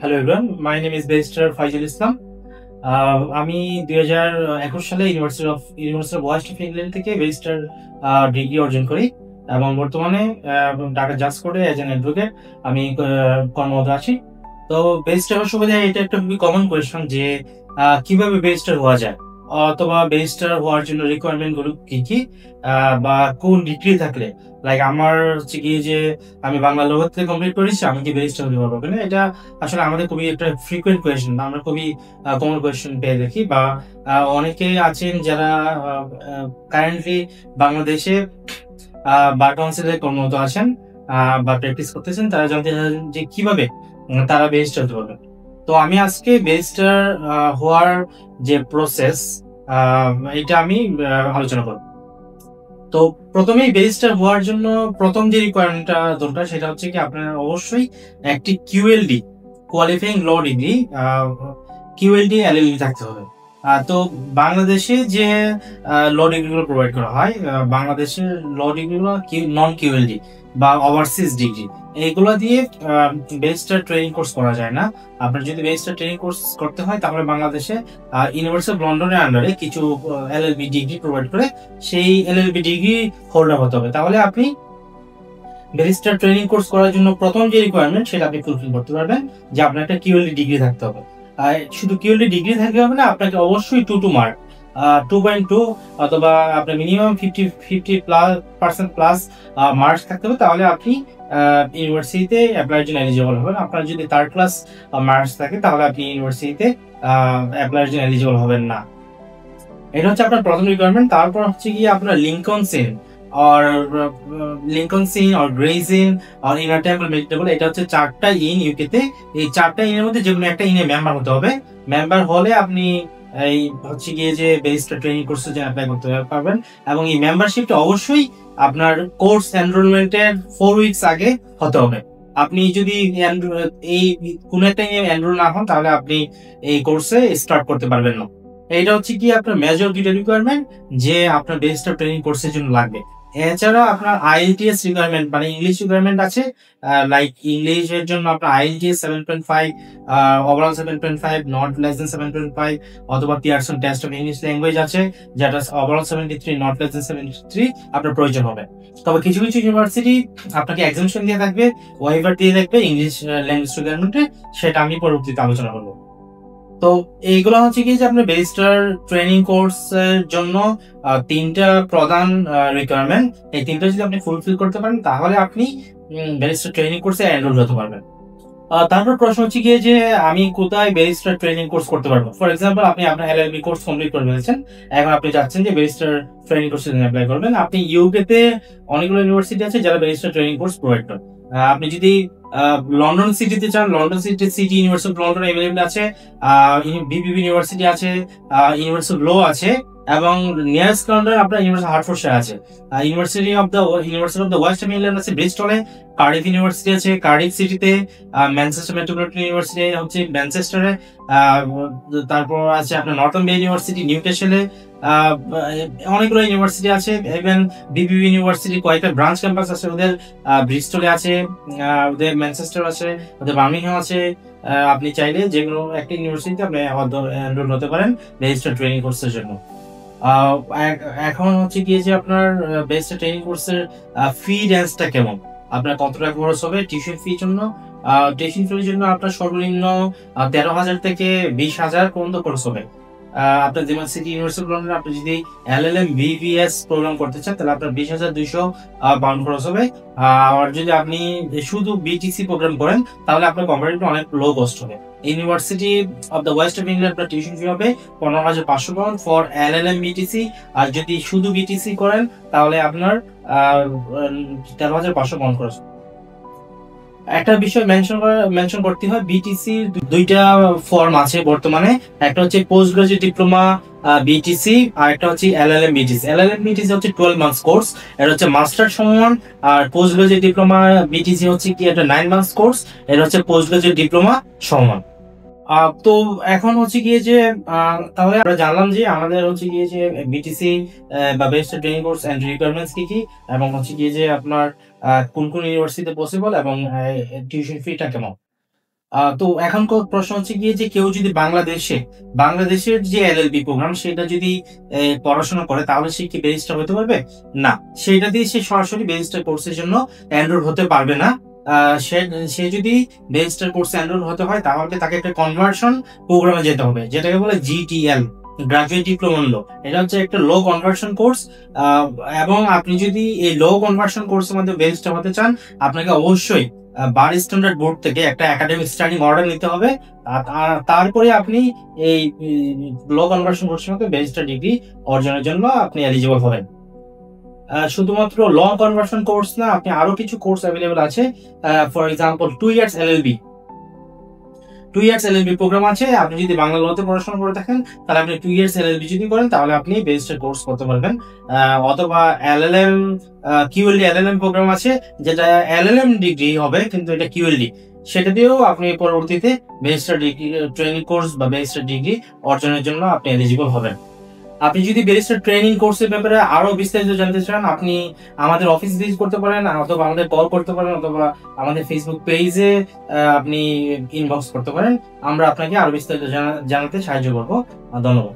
Hello everyone, my name is barrister Faizul Islam. আমি 2021 সালে university of West of England থেকে barrister degree অর্জন করি এবং বর্তমানে ঢাকা জাজ কোর্টে এজ অ্যান অ্যাডভোকেট আমি কর্মরত আছি। তো ব্যারিস্টার হওয়ার সুবিধা এটা একটা খুবই কমন কোয়েশ্চন যে কিভাবে ব্যারিস্টার হওয়া যায় অথবা ব্যারিস্টার হওয়ার জন্য রিকোয়ারমেন্ট গুলো কি কি, বা কোন ডিগ্রি থাকলে, লাইক আমার হচ্ছে কি যে আমি বাংলা ল থেকে কমপ্লিট করেছি, আমি কি ব্যারিস্টার হতে পারবো কিনা, এটা আসলে আমাদের খুবই একটা ফ্রিকোয়েন্ট কোয়েশ্চেন, আমরা খুবই কমন কোয়েশ্চেন পেয়ে দেখি। বা অনেকে আছেন যারা কারেন্টলি বাংলাদেশে বার কাউন্সিলে কর্মরত আছেন বা প্র্যাকটিস করতেছেন, তারা জানতে চান যে কিভাবে তারা ব্যারিস্টার হতে পারবে। তো আমি আজকে ব্যারিস্টার হওয়ার যে প্রসেস, এটা আমি আলোচনা করব। তো প্রথমেই ব্যারিস্টার হওয়ার জন্য প্রথম যে রিকোয়ারমেন্টটা দরকার সেটা হচ্ছে কি আপনার অবশ্যই একটি QLD, qualifying law degree, QLD LLD থাকতে হবে। তো বাংলাদেশে যে ল ডিগ্রিগুলো প্রোভাইড করা হয়, বাংলাদেশের ল ডিগ্রিগুলো নন কিউএলডি বা ওভারসিজ ডিগ্রি, এইগুলো দিয়ে ব্যারিস্টার ট্রেনিং কোর্স করা যায় না। আপনার যদি ব্যারিস্টার ট্রেনিং কোর্স করতে হয় তাহলে বাংলাদেশে ইউনিভার্সিটি অফ লন্ডনের আন্ডারে কিছু এলএলবি ডিগ্রি প্রোভাইড করে, সেই এলএলবি ডিগ্রি হোল্ডার হতে হবে। তাহলে আপনি ব্যারিস্টার ট্রেনিং কোর্স করার জন্য প্রথম যে রিকোয়ারমেন্ট সেটা আপনি ফুলফিল করতে পারবেন, যে আপনার একটা কিউএলডি ডিগ্রি থাকতে হবে। আর শুধু কিউএলডি ডিগ্রি থাকলে হবে না, আপনাকে অবশ্যই 2 মার্ক 2.2 অথবা আপনার মিনিমাম 50% প্লাস মার্কস থাকতে হবে, তাহলে আপনি ইউনিভার্সিটিতে অ্যাপ্লাইয়ের জন্য এলিজিবল হবেন। আপনার যদি 3rd ক্লাস মার্কস থাকে তাহলে আপনি ইউনিভার্সিটিতে অ্যাপ্লাইয়ের জন্য এলিজিবল হবেন না। এটা হচ্ছে আপনার প্রথম রিকোয়ারমেন্ট। তারপর হচ্ছে কি আপনার Lincoln's Inn or Lincoln's Inn or Gray's Inn or Inner Temple মেডিটেবল, এটা হচ্ছে 4টা ইন ইউকে তে। এই 4টা ইনের মধ্যে যে কোনো একটা ইনে মেম্বার হতে হবে। মেম্বার হলে আপনি এই হচ্ছে গিয়ে যে ব্যারিস্টার ট্রেনিং কোর্সে যে অ্যাপ্লাই করতে পারবেন। এবং এই মেম্বারশিপটা অবশ্যই আপনার কোর্স এনরোলমেন্টের 4 উইকস আগে হতে হবে। আপনি যদি এই কোনো একটা এনরোল না হন তাহলে আপনি এই কোর্সে স্টার্ট করতে পারবেন না। এটা হচ্ছে কি আপনার মেজর দুইটা রিকোয়ারমেন্ট যে আপনার ব্যারিস্টার ট্রেনিং কোর্সের জন্য লাগবে। এছাড়া আপনার আইএলটিএস রিকোয়ারমেন্ট মানে ইংলিশ রিকোয়ারমেন্ট আছে। লাইক ইংলিশের জন্য আপনার IELTS 7.5, overall 7.5, not less than 7.5, অথবা Pearson test of English language আছে যেটা ওভারঅল 73, নট লেস দেন 73 আপনার প্রয়োজন হবে। তবে কিছু কিছু ইউনিভার্সিটি আপনাকে এক্সামিনেশন দিয়ে থাকবে, ওয়াইভার দিয়ে থাকবে ইংলিশ ল্যাঙ্গুয়েজ রিকোয়ারমেন্টে, সেটা আমি পরবর্তীতে আলোচনা করবো। তো এইগুলো হচ্ছে কি যে আপনার ব্যারিস্টার ট্রেনিং কোর্স এর জন্য 3টা প্রধান রিকোয়ারমেন্ট। এই 3টা যদি আপনি ফুলফিল করতে পারেন তাহলে আপনি ব্যারিস্টার ট্রেনিং কোর্সে এনরোল হতে পারবেন। তারপর প্রশ্ন হচ্ছে গিয়ে যে আমি কোথায় ব্যারিস্টার ট্রেনিং কোর্স করতে পারবো। ফর এক্সাম্পল, আপনি আপনার এলএলবি কোর্স কমপ্লিট করে ফেলেছেন, এখন আপনি চাচ্ছেন যে ব্যারিস্টার ট্রেনিং কোর্সে অ্যাপ্লাই করবেন। আপনি ইউকে তে অনেকগুলো ইউনিভার্সিটি আছে যারা ব্যারিস্টার ট্রেনিং কোর্স প্রোভাইড করে। আপনি যদি লন্ডন সিটিতে চান, London city university of London available আছে, বিবিবি ইউনিভার্সিটি আছে, ইউনিভার্সিটি অফ ল আছে, এবং নিয়ারেস্ট লন্ডন আপনার ইউনিভার্সিটি হার্টফোর্ডশায়ার আছে। University of the West of England আছে ব্রিস্টলে, কার্ডিফ ইউনিভার্সিটি আছে কার্ডিফ সিটিতে, ম্যানচেস্টার মেট্রোপলিটন ইউনিভার্সিটি হচ্ছে ম্যানচেস্টারে, তারপর আছে আপনার নর্থন বে ইউনিভার্সিটি নিউক্যাসলে, অনেকগুলো ইউনিভার্সিটি আছে। ইভেন বিবিবি ইউনিভার্সিটি কয়েকটা ব্রাঞ্চ ক্যাম্পাস আছে ওদের, ব্রিস্টলে আছে, ওদের ম্যানচেস্টার আছে, ওদের বার্মিংহাম আছে। আপনি চাইলে যে কোনো একটা ইউনিভার্সিটিতে আপনি এনরোল হতে পারেন ব্যারিস্টার ট্রেনিং কোর্সের জন্য। এখন হচ্ছে গিয়ে যে আপনার ব্যারিস্টার ট্রেনিং কোর্সের ফি রেঞ্জটা কেমন, আপনার কত টাকা খরচ হবে টিউশন ফির জন্য। টিউশন ফির জন্য আপনার সর্বনিম্ন 13,000 থেকে 20,000 পর্যন্ত খরচ হবে। আপনার যেমন সিটি ইউনিভার্সিটি লন্ডনে আপনি যদি এলএলএম বিবিএস প্রোগ্রাম করতে চান তাহলে আপনার 20,200 পাউন্ড খরচ হবে। আর যদি আপনি শুধু বিটিসি প্রোগ্রাম করেন তাহলে আপনার কম্পারেটিভলি অনেক লো কস্ট হবে। University of the West of England আপনার টিউশন ফি হবে 15,500 পাউন্ড ফর এলএলএম বিটিসি। আর যদি শুধু বিটিসি করেন তাহলে আপনার 13,500 পাউন্ড খরচ। একটা বিষয় মেনশন করতে হয়, বিটিসির দুইটা ফর্ম আছে বর্তমানে। একটা হচ্ছে পোস্ট গ্রাজুয়েট ডিপ্লোমা বিটিসি, আর একটা হচ্ছে এলএলএম বিটিসি। এলএলএম বিটিসি হচ্ছে 12 মান্থস কোর্স, এটা হচ্ছে মাস্টার সমান। আর পোস্ট গ্রাজুয়েট ডিপ্লোমা বিটিসি হচ্ছে কি এটা 9 মান্থস কোর্স, এটা হচ্ছে পোস্ট গ্রাজুয়েট ডিপ্লোমা সমান। তো এখন হচ্ছে গিয়ে যে তাহলে আমরা জানলাম যে আমাদের হচ্ছে গিয়ে যে বিটিসি বা barrister training course and requirements কি কি, এবং হচ্ছে গিয়ে যে আপনার কোন কোন ইউনিভার্সিটিতে পসিবল, এবং টিউশন ফিটা কেমন। তো এখন প্রশ্ন হচ্ছে গিয়ে যে কেউ যদি বাংলাদেশের যে এলএলবি প্রোগ্রাম সেটা যদি পড়াশোনা করে তাহলে সে কি ব্যারিস্টার হতে পারবে? না, সেটা দিয়ে সে সরাসরি ব্যারিস্টার কোর্সের জন্য এনরোল হতে পারবে না। সে সে যদি ব্যারিস্টার কোর্সে এনরোল হতে হয় তাহলে তাকে একটা কনভার্সন প্রোগ্রামে যেতে হবে, যেটাকে বলে জিটিএল, গ্রাজুয়েট ডিপ্লোমা লো। এটা হচ্ছে একটা লো কনভার্সন কোর্স, এবং আপনি যদি এই লো কনভার্সন কোর্সের মধ্যে ব্যারিস্টার হতে চান, আপনাকে অবশ্যই বার স্ট্যান্ডার্ড বোর্ড থেকে একটা একাডেমিক স্টাডিং অর্ডার নিতে হবে। তারপরে আপনি এই লো কনভার্সন কোর্সের মধ্যে ব্যারিস্টার ডিগ্রি অর্জনের জন্য আপনি এলিজিবল হবেন। শুধুমাত্র ল কনভার্সন কোর্স না, আপনি আরো কিছু কোর্স অ্যাভেলেবল আছে। For example 2 years LLB, 2 years LLB program আছে। আপনি যদি বাংলা লতে পড়াশোনা করে থাকেন তাহলে আপনি 2 ইয়ার্স এলএলবি যদি করেন তাহলে আপনি ব্যারিস্টার কোর্স করতে পারবেন। অথবা এলএলএম, কিউএলডি এলএলএম প্রোগ্রাম আছে, যেটা এলএলএম ডিগ্রি হবে কিন্তু এটা কিউএলডি, সেটা দিয়েও আপনি পরবর্তীতে ব্যারিস্টার ডিগ্রি ট্রেনিং কোর্স বা ব্যারিস্টার ডিগ্রি অর্জনের জন্য আপনি এলিজিবল হবেন। আপনি যদি ব্যারিস্টার ট্রেনিং কোর্সের ব্যাপারে আরো বিস্তারিত জানতে চান, আপনি আমাদের অফিস ভিজিট করতে পারেন, অথবা আমাদের কল করতে পারেন, অথবা আমাদের ফেসবুক পেজে আপনি ইনবক্স করতে পারেন। আমরা আপনাকে আরো বিস্তারিত জানাতে সাহায্য করবো। ধন্যবাদ।